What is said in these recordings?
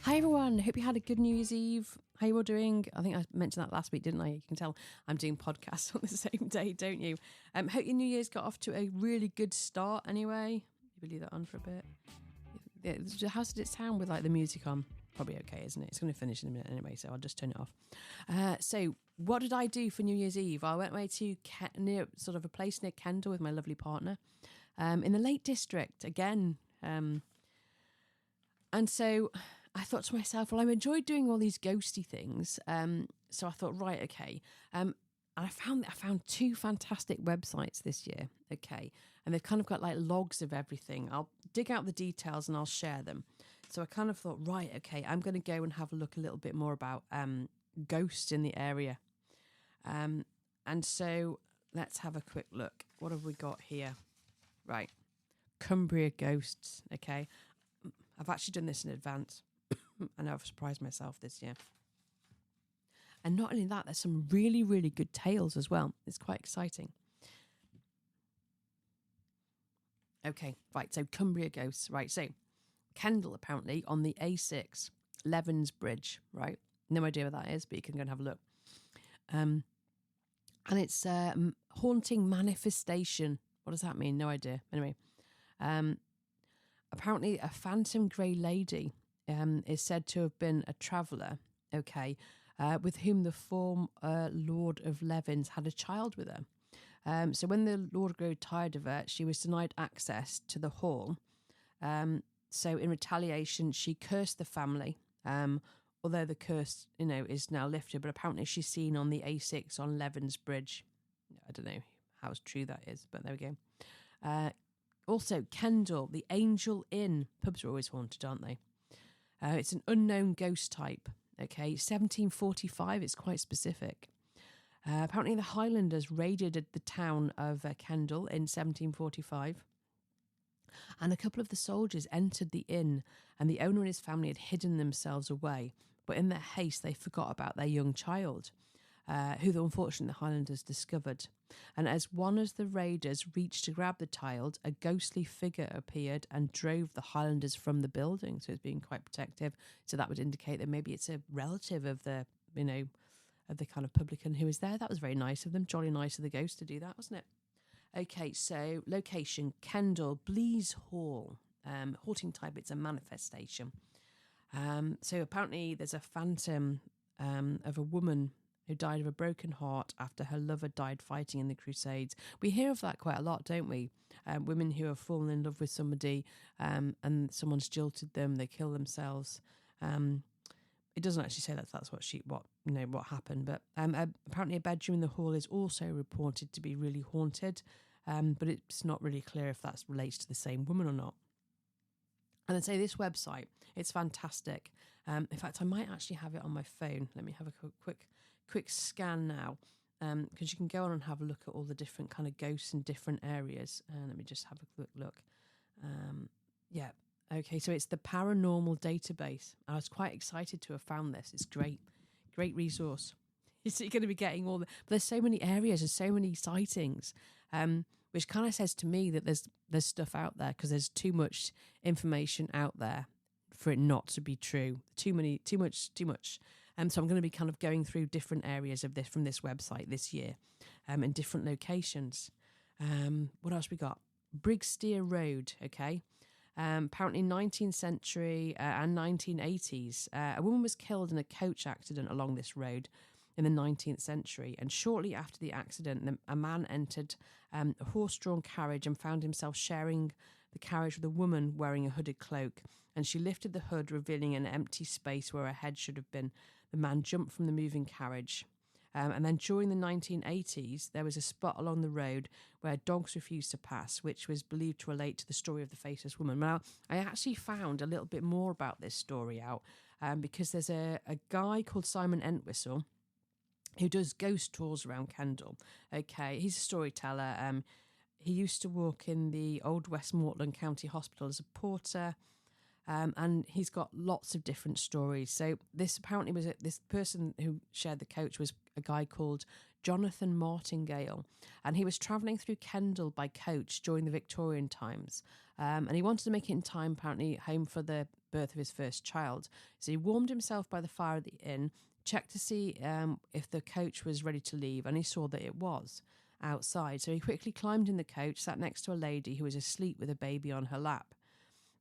Hi everyone, hope you had a good New Year's Eve. How you all doing? I think I mentioned that last week, didn't I? You can tell I'm doing podcasts on the same day, don't you? Hope your New Year's got off to a really good start anyway. You leave that on for a bit. Yeah, how did it sound with like the music on? Probably okay, isn't it? It's going to finish in a minute anyway, so I'll just turn it off. So what did I do for New Year's Eve? I went away to near sort of a place near Kendal with my lovely partner in the Lake District again. And so I thought to myself, well, I enjoyed doing all these ghosty things. So I thought, right, okay. And I found two fantastic websites this year, okay. And they've kind of got like logs of everything. I'll dig out the details and I'll share them. So I kind of thought, right, okay, I'm going to go and have a look a little bit more about ghosts in the area. And so let's have a quick look. What have we got here? Right. Cumbria ghosts, okay. I've actually done this in advance. I know I've surprised myself this year. And not only that, there's some really, really good tales as well. It's quite exciting. Okay, right, so Cumbria ghosts. Right, so Kendal, apparently, on the A6, Levens Bridge, right? No idea what that is, but you can go and have a look. And it's haunting manifestation. What does that mean? No idea. Anyway, apparently a phantom grey lady is said to have been a traveller, okay, with whom the former Lord of Levens had a child with her. So when the Lord grew tired of her, she was denied access to the hall. So in retaliation, she cursed the family, although the curse, is now lifted. But apparently she's seen on the A6 on Levens Bridge. I don't know how true that is, but there we go. Also, Kendal, the Angel Inn. Pubs are always haunted, aren't they? It's an unknown ghost type. Okay, 1745. It's quite specific. Apparently, the Highlanders raided the town of Kendal in 1745. And a couple of the soldiers entered the inn, and the owner and his family had hidden themselves away. But in their haste, they forgot about their young child, who, unfortunately, the Highlanders discovered. And as one of the raiders reached to grab the child, a ghostly figure appeared and drove the Highlanders from the building. So it's being quite protective. So that would indicate that maybe it's a relative of the, of the kind of publican who was there. That was very nice of them. Jolly nice of the ghost to do that, wasn't it? Okay, so location, Kendal, Blease Hall. Haunting type, it's a manifestation. So apparently there's a phantom of a woman who died of a broken heart after her lover died fighting in the Crusades. We hear of that quite a lot, don't we? Women who have fallen in love with somebody and someone's jilted them, they kill themselves. It doesn't actually say that's what happened, but apparently a bedroom in the hall is also reported to be really haunted, but it's not really clear if that relates to the same woman or not. And I'd say this website, it's fantastic. In fact, I might actually have it on my phone. Let me have a quick scan now, because you can go on and have a look at all the different kind of ghosts in different areas. Let me just have a quick look. Yeah. Okay, so it's the Paranormal Database. I was quite excited to have found this. It's great resource. You're going to be getting all the... But there's so many areas and so many sightings, which kind of says to me that there's stuff out there because there's too much information out there for it not to be true. Too much. So I'm going to be kind of going through different areas of this from this website this year, in different locations. What else we got? Brigsteer Road, okay. Apparently 19th century and 1980s, a woman was killed in a coach accident along this road in the 19th century, and shortly after the accident a man entered a horse-drawn carriage and found himself sharing the carriage with a woman wearing a hooded cloak, and she lifted the hood, revealing an empty space where her head should have been. The man jumped from the moving carriage. And then during the 1980s, there was a spot along the road where dogs refused to pass, which was believed to relate to the story of the faceless woman. Now, I actually found a little bit more about this story out because there's a guy called Simon Entwistle who does ghost tours around Kendal. Okay, he's a storyteller. He used to work in the old Westmoreland County Hospital as a porter. And he's got lots of different stories. So this apparently was this person who shared the coach was a guy called Jonathan Martingale, and he was travelling through Kendal by coach during the Victorian times, and he wanted to make it in time, apparently, home for the birth of his first child. So he warmed himself by the fire at the inn, checked to see if the coach was ready to leave, and he saw that it was outside. So he quickly climbed in the coach, sat next to a lady who was asleep with a baby on her lap.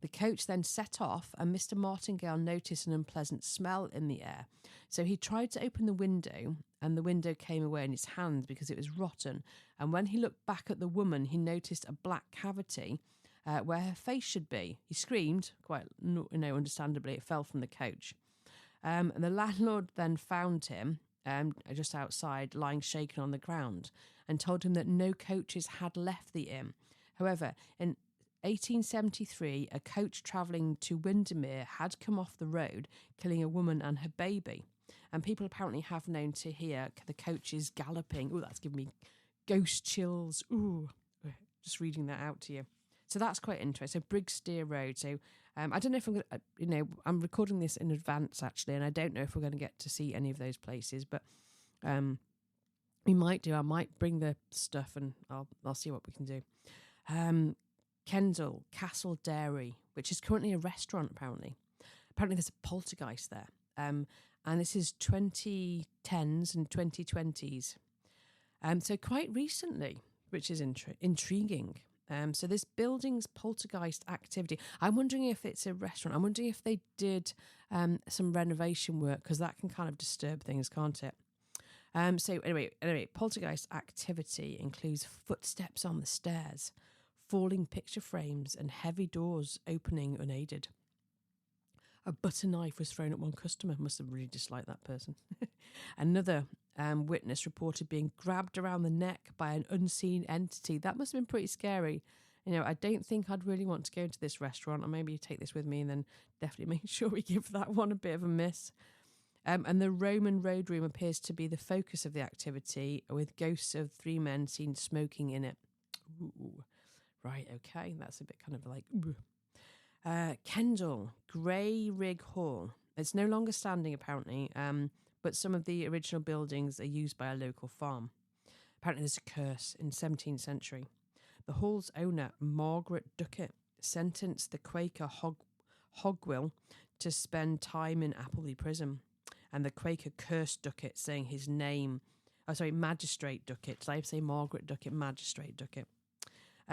The coach then set off, and Mr. Martingale noticed an unpleasant smell in the air. So he tried to open the window, and the window came away in his hand because it was rotten. And when he looked back at the woman, he noticed a black cavity where her face should be. He screamed, quite understandably. It fell from the coach. And the landlord then found him just outside, lying shaken on the ground, and told him that no coaches had left the inn. However, in 1873, a coach travelling to Windermere had come off the road, killing a woman and her baby. And people apparently have known to hear the coaches galloping. Oh, that's giving me ghost chills. Ooh, just reading that out to you. So that's quite interesting. So Brigsteer Road. So I don't know if I'm going to, I'm recording this in advance actually, and I don't know if we're going to get to see any of those places, but we might do. I might bring the stuff and I'll see what we can do. Kendal Castle Dairy, which is currently a restaurant, apparently. Apparently there's a poltergeist there. And this is 2010s and 2020s. So quite recently, which is intriguing. So this building's poltergeist activity. I'm wondering if it's a restaurant. I'm wondering if they did some renovation work, because that can kind of disturb things, can't it? So anyway, poltergeist activity includes footsteps on the stairs, falling picture frames, and heavy doors opening unaided. A butter knife was thrown at one customer. Must have really disliked that person. Another witness reported being grabbed around the neck by an unseen entity. That must have been pretty scary. I don't think I'd really want to go into this restaurant, or maybe take this with me and then definitely make sure we give that one a bit of a miss. And the Roman Road Room appears to be the focus of the activity, with ghosts of 3 men seen smoking in it. Ooh. Right, okay, that's a bit kind of like... Kendal, Grey Rig Hall. It's no longer standing, apparently, but some of the original buildings are used by a local farm. Apparently there's a curse in the 17th century. The hall's owner, Margaret Duckett, sentenced the Quaker Hogwill to spend time in Appleby Prison. And the Quaker cursed Duckett, saying his name... Magistrate Duckett. Did I say Margaret Duckett? Magistrate Duckett.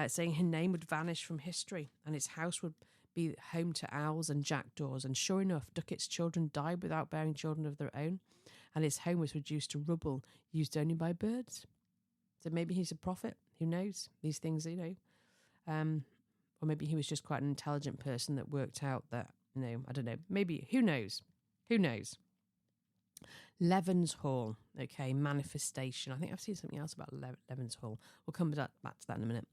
Saying her name would vanish from history and his house would be home to owls and jackdaws. And sure enough, Duckett's children died without bearing children of their own, and his home was reduced to rubble, used only by birds. So maybe he's a prophet. Who knows? These things, or maybe he was just quite an intelligent person that worked out that, I don't know. Maybe, who knows? Who knows? Levens Hall, okay, manifestation. I think I've seen something else about Levens Hall. We'll come back to that in a minute.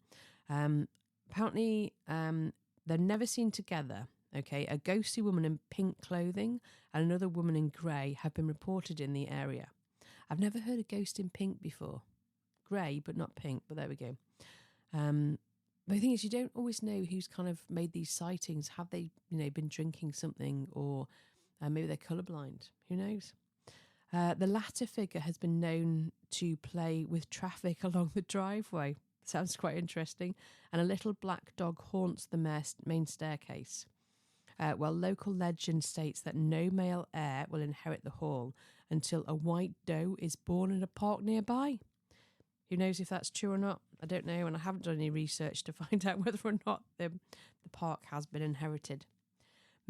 Apparently, they're never seen together, okay. A ghostly woman in pink clothing and another woman in grey have been reported in the area. I've never heard a ghost in pink before. Grey, but not pink, but there we go. The thing is, you don't always know who's kind of made these sightings. Have they, been drinking something, or maybe they're colourblind? Who knows? The latter figure has been known to play with traffic along the driveway. Sounds quite interesting. And a little black dog haunts the main staircase. Local legend states that no male heir will inherit the hall until a white doe is born in a park nearby. Who knows if that's true or not? I don't know, and I haven't done any research to find out whether or not the park has been inherited.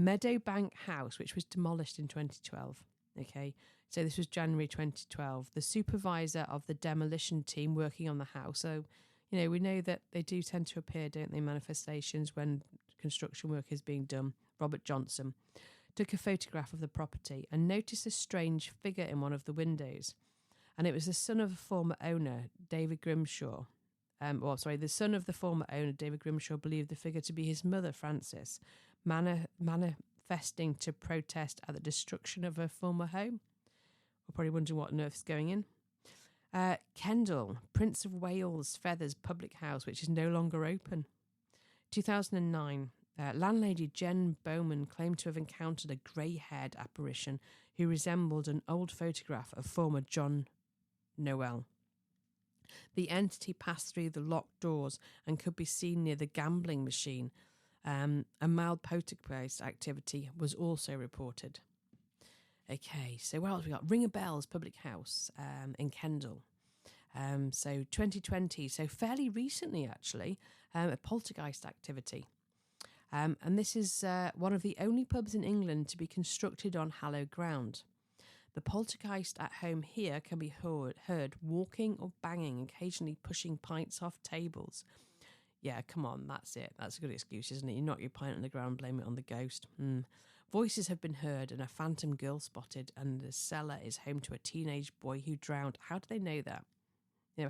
Meadowbank House, which was demolished in 2012. Okay, so this was January 2012. The supervisor of the demolition team working on the house, so, we know that they do tend to appear, don't they, manifestations when construction work is being done. Robert Johnson took a photograph of the property and noticed a strange figure in one of the windows. And it was the son of a former owner, David Grimshaw. The son of the former owner, David Grimshaw, believed the figure to be his mother, Frances, manifesting to protest at the destruction of her former home. We're probably wondering what on earth is going in. Kendal, Prince of Wales Feathers Public House, which is no longer open. 2009, landlady Jen Bowman claimed to have encountered a grey-haired apparition who resembled an old photograph of former John Noel. The entity passed through the locked doors and could be seen near the gambling machine. A mild poltergeist activity was also reported. Okay, so what else we got? Ring a Bells Public House in Kendal. So 2020, so fairly recently actually, a poltergeist activity. And this is one of the only pubs in England to be constructed on hallowed ground. The poltergeist at home here can be heard walking or banging, occasionally pushing pints off tables. Yeah, come on, that's it. That's a good excuse, isn't it? You knock your pint on the ground, blame it on the ghost. Voices have been heard and a phantom girl spotted, and the cellar is home to a teenage boy who drowned. How do they know that?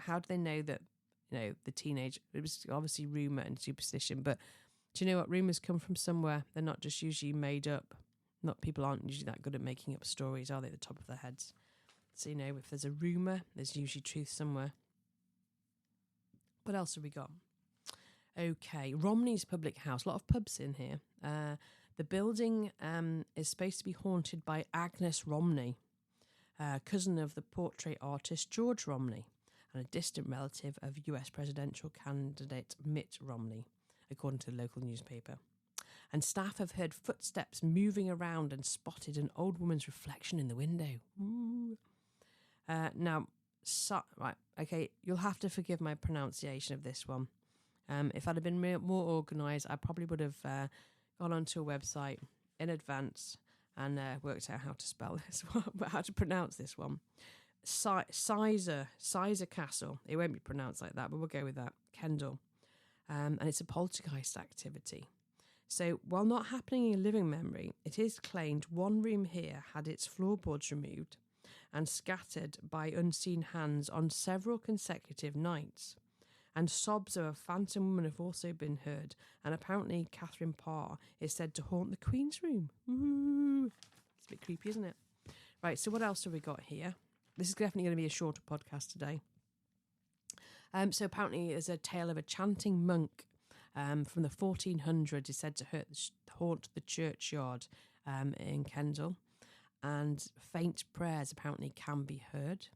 How do they know that, the teenage... It was obviously rumour and superstition, but do you know what? Rumours come from somewhere. They're not just usually made up. People aren't usually that good at making up stories, are they, at the top of their heads? So, if there's a rumour, there's usually truth somewhere. What else have we got? Okay, Romney's Public House. A lot of pubs in here. The building is supposed to be haunted by Agnes Romney, cousin of the portrait artist George Romney, and a distant relative of US presidential candidate Mitt Romney, according to the local newspaper. And staff have heard footsteps moving around and spotted an old woman's reflection in the window. You'll have to forgive my pronunciation of this one. If I'd have been more organised, I probably would have gone onto a website in advance and worked out how to spell this one, how to pronounce this one. Sizer Castle. It won't be pronounced like that, but we'll go with that. Kendal. And it's a poltergeist activity. So while not happening in living memory, it is claimed one room here had its floorboards removed and scattered by unseen hands on several consecutive nights. And sobs of a phantom woman have also been heard, and apparently Catherine Parr is said to haunt the Queen's room. Ooh. It's a bit creepy, isn't it? Right, so what else have we got here? This is definitely going to be a shorter podcast today. So apparently there's a tale of a chanting monk from the 1400s is said to haunt the churchyard in Kendal, and faint prayers apparently can be heard.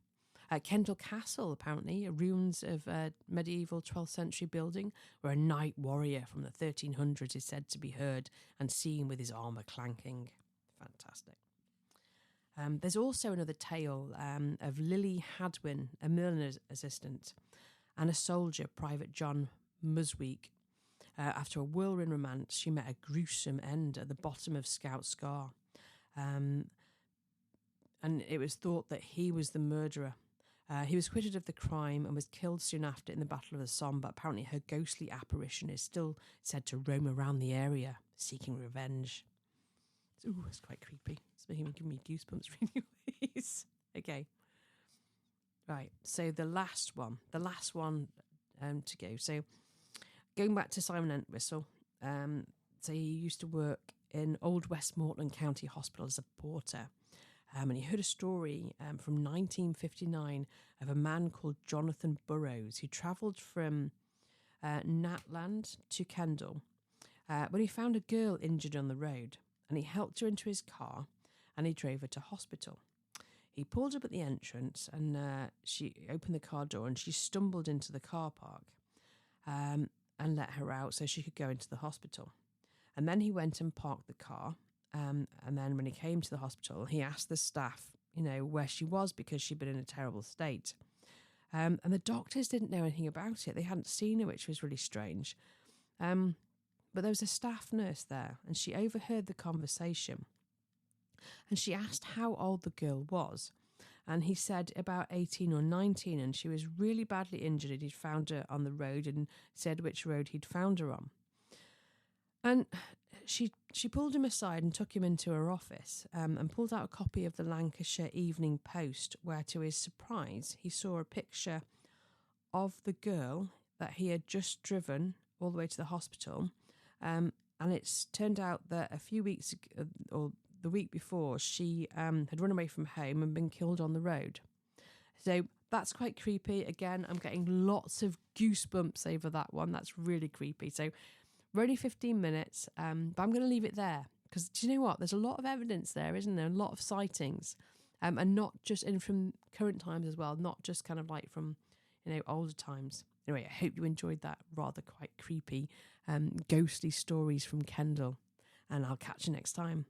Kendal Castle, apparently, ruins of a medieval 12th century building where a knight warrior from the 1300s is said to be heard and seen with his armour clanking. Fantastic. There's also another tale of Lily Hadwin, a milliner's assistant, and a soldier, Private John Musweek. After a whirlwind romance, she met a gruesome end at the bottom of Scout Scar. And it was thought that he was the murderer. He was acquitted of the crime and was killed soon after in the Battle of the Somme, but apparently her ghostly apparition is still said to roam around the area, seeking revenge. Ooh, it's quite creepy. It's making me goosebumps, really. Okay. Right, so the last one to go. So going back to Simon Entwistle, so he used to work in Old Westmoreland County Hospital as a porter. And he heard a story from 1959 of a man called Jonathan Burrows who travelled from Natland to Kendal when he found a girl injured on the road, and he helped her into his car and he drove her to hospital. He pulled up at the entrance and she opened the car door and she stumbled into the car park and let her out so she could go into the hospital. And then he went and parked the car. And then when he came to the hospital, he asked the staff, where she was because she'd been in a terrible state. And the doctors didn't know anything about it. They hadn't seen her, which was really strange. But there was a staff nurse there, and she overheard the conversation. And she asked how old the girl was. And he said about 18 or 19, and she was really badly injured. And he'd found her on the road and said which road he'd found her on. And she pulled him aside and took him into her office and pulled out a copy of the Lancashire Evening Post, where, to his surprise, he saw a picture of the girl that he had just driven all the way to the hospital. And it's turned out that a few weeks or the week before, she had run away from home and been killed on the road. So that's quite creepy. Again, I'm getting lots of goosebumps over that one. That's really creepy. So we're only 15 minutes, but I'm going to leave it there because do you know what? There's a lot of evidence there, isn't there? A lot of sightings, and not just from current times as well, not just kind of like from, older times. Anyway, I hope you enjoyed that rather quite creepy, ghostly stories from Kendal, and I'll catch you next time.